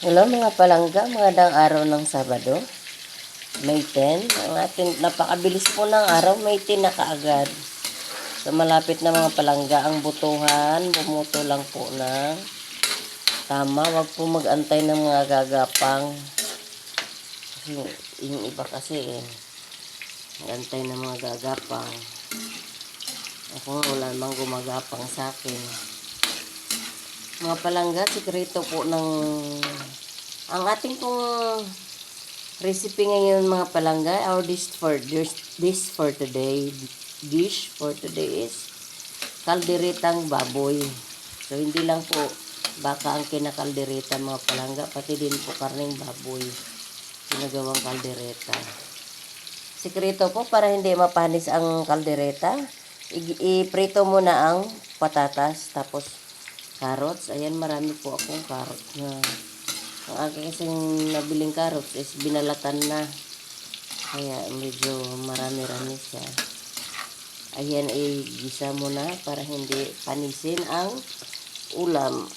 Hello mga palangga, magandang araw ng Sabado, May 10. Ang ating napakabilis po ng araw, May 10 na kaagad. So malapit na mga palangga ang butuhan, bumuto lang po ng tama. Wag po mag-antay ng mga gagapang. Kasi yung iba kasi mag-antay ng mga gagapang. Ako wala namang gumagapang sa akin. Mga palangga, sikreto po ng ang ating pong recipe ngayon mga palangga, our dish for today is kalderetang baboy. So hindi lang po baka ang kinakaldereta mga palangga, pati din po karneng baboy ginagawang kaldereta. Sikreto po para hindi mapanis ang kaldereta, iprito muna ang patatas tapos carrots. Ayan, marami po akong carrots na ang aking kasing nabiling carrots is binalatan na. Kaya medyo marami-rami siya. Ayan, gisa mo na para hindi panisin ang ulam.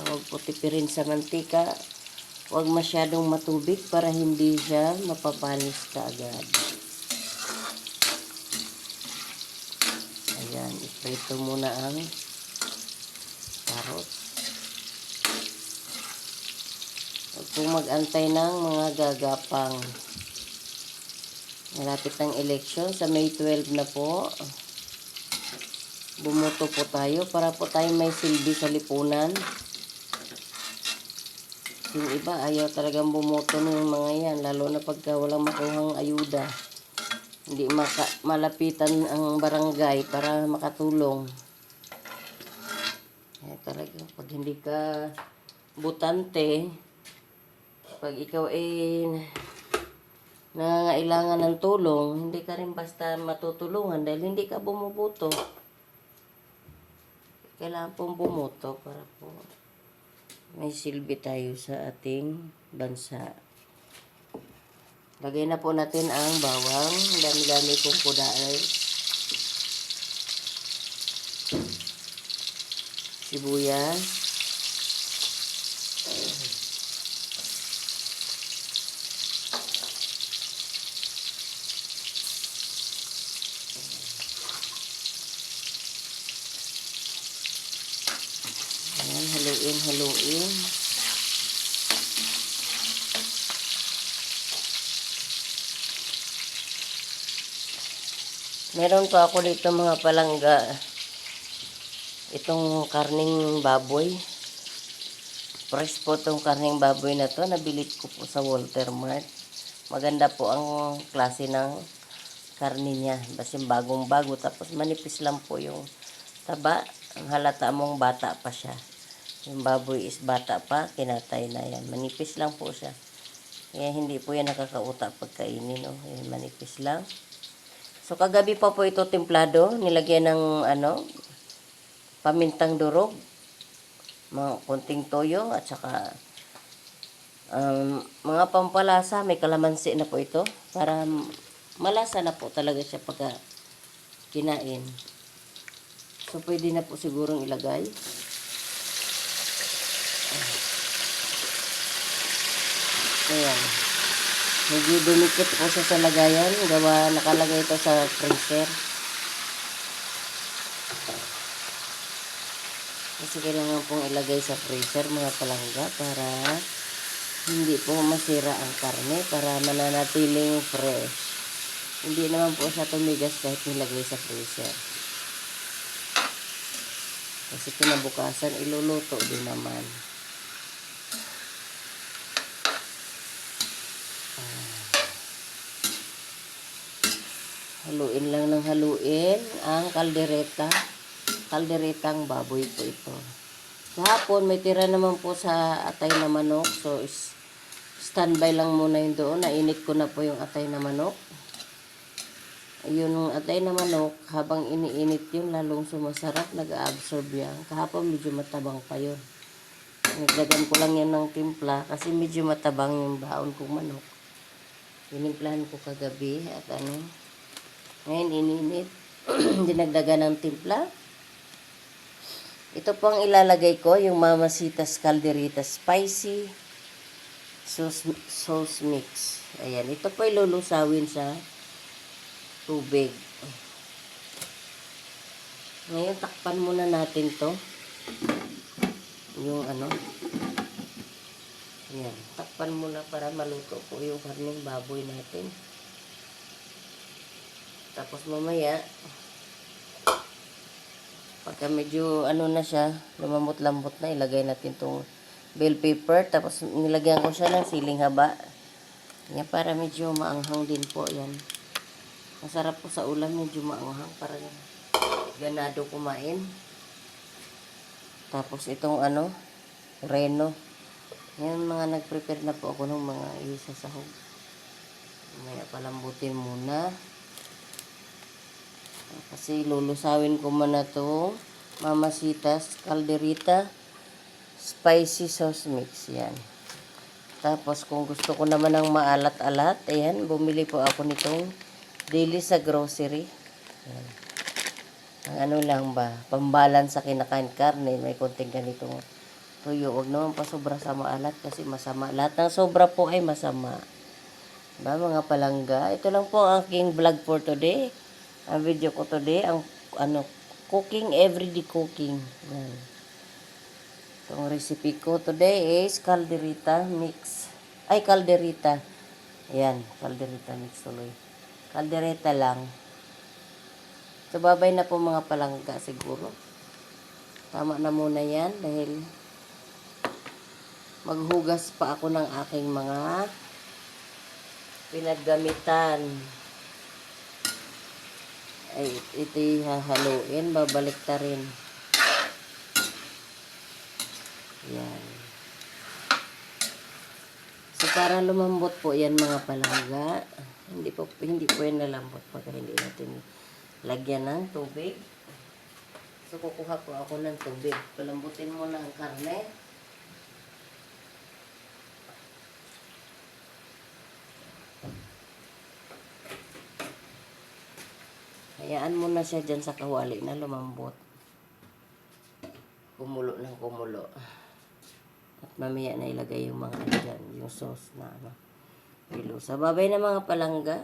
Huwag po tipirin sa mantika. Huwag masyadong matubig para hindi siya mapapanis kaagad. Ayan, iprito muna ang carrots. Huwag pong mag-antay ng mga gagapang. Malapit ng eleksyon, sa May 12 na po. Bumuto po tayo para po tayo may silbi sa lipunan. Yung iba ayaw talagang bumuto ng mga yan, lalo na pagka walang makuhang ayuda. Hindi malapitan ang barangay para makatulong. Talaga, pag hindi ka butante, pag ikaw nangangailangan ng tulong, hindi ka rin basta matutulungan dahil hindi ka bumuboto. Kailangan pong bumuto para po may silbi tayo sa ating bansa. Lagay na po natin ang bawang. Dami-dami kong pudaay. Sibuyas. Ayan, haluin. Meron pa ako dito mga palangga. Itong karning baboy. Fresh po itong karning baboy na to. Nabili ko po sa Walter Mart. Maganda po ang klase ng karni niya. Basta bagong-bago. Tapos manipis lang po yung taba. Ang halata mong bata pa siya. Yung baboy is bata pa. Kinatay na yan. Manipis lang po siya. Kaya hindi po yan nakakauta pagkainin. Oh. Yan, manipis lang. So kagabi pa po ito templado. Nilagyan ng pamintang durog. Mga konting toyo at saka mga pampalasa. May kalamansi na po ito. Para malasa na po talaga siya pagka kinain. So pwede na po sigurong ilagay. Ayan. Medyo dumikit po siya sa lagayan. Nakalagay ito sa freezer. Kasi kailangan pong ilagay sa freezer mga palangga para hindi po masira ang karne, para mananatiling fresh. Hindi naman po siya tumigas kahit nilagay sa freezer. Kasi kinabukasan iluluto din naman. Haluin lang ng haluin ang kalderetang baboy po ito. Kahapon may tira naman po sa atay na manok. So standby lang muna yun doon. Nainit ko na po yung atay na manok. Yung atay na manok, habang iniinit yun, lalong sumasarap, nag-absorb yan. Kahapon medyo matabang pa yun. Nagdagan ko lang yan ng timpla kasi medyo matabang yung baon kong manok. Tinimplahan ko kagabi at ngayon ininit. Dinagdagan ng timpla. Ito po ang ilalagay ko, yung Mamacita's Calderita Spicy sauce mix. Ayan, ito po ilulusawin sa tubig. Ngayon, takpan muna natin to. Yung ano. Ayan, takpan muna para maluto po yung karneng baboy natin. Tapos mamaya, pagka medyo ano na siya, lumambot-lambot na, ilagay natin tong bell pepper. Tapos nilagyan ko siya ng siling haba. Yan, para medyo maanghang din po yan. Masarap po sa ulam, medyo maanghang para ganado kumain. Tapos itong ano, reno. Yan, mga nag-prepare na po ako ng mga isasahog. Mamaya palambutin muna. Kasi lulusawin ko muna to Mamacita's Calderita Spicy Sauce Mix. Yan. Tapos kung gusto ko naman ng maalat-alat, ayan, bumili po ako nitong daily sa grocery. Ayan. Ang ano lang ba, pambalan sa kinakain karne, may konting ganitong tuyo. Huwag naman pa sobra sa maalat kasi masama. Lahat ng sobra po ay masama. Ba, mga palangga, ito lang po ang aking vlog for today. Ang video ko today, ang ano, cooking, everyday cooking. Yan. Itong recipe ko today is calderita mix. Ay, calderita. Ayan, calderita mix tuloy. Calderita lang. So, babay na po mga palangga siguro. Tama na muna yan dahil maghugas pa ako ng aking mga pinaggamitan. Ay, ito hahaluin, babalik ta rin. Yan. So, para lumambot po yan mga palangga. Hindi po yan nalambot pag hindi natin lagyan ng tubig. So, kukuha po ako ng tubig. Palambutin muna ang karne. Hayaan mo na siya dyan sa kawali na lumambot. Kumulo ng kumulo. At mamaya na ilagay yung mga dyan, yung sauce na ano. Pilusa. Babay na mga palangga.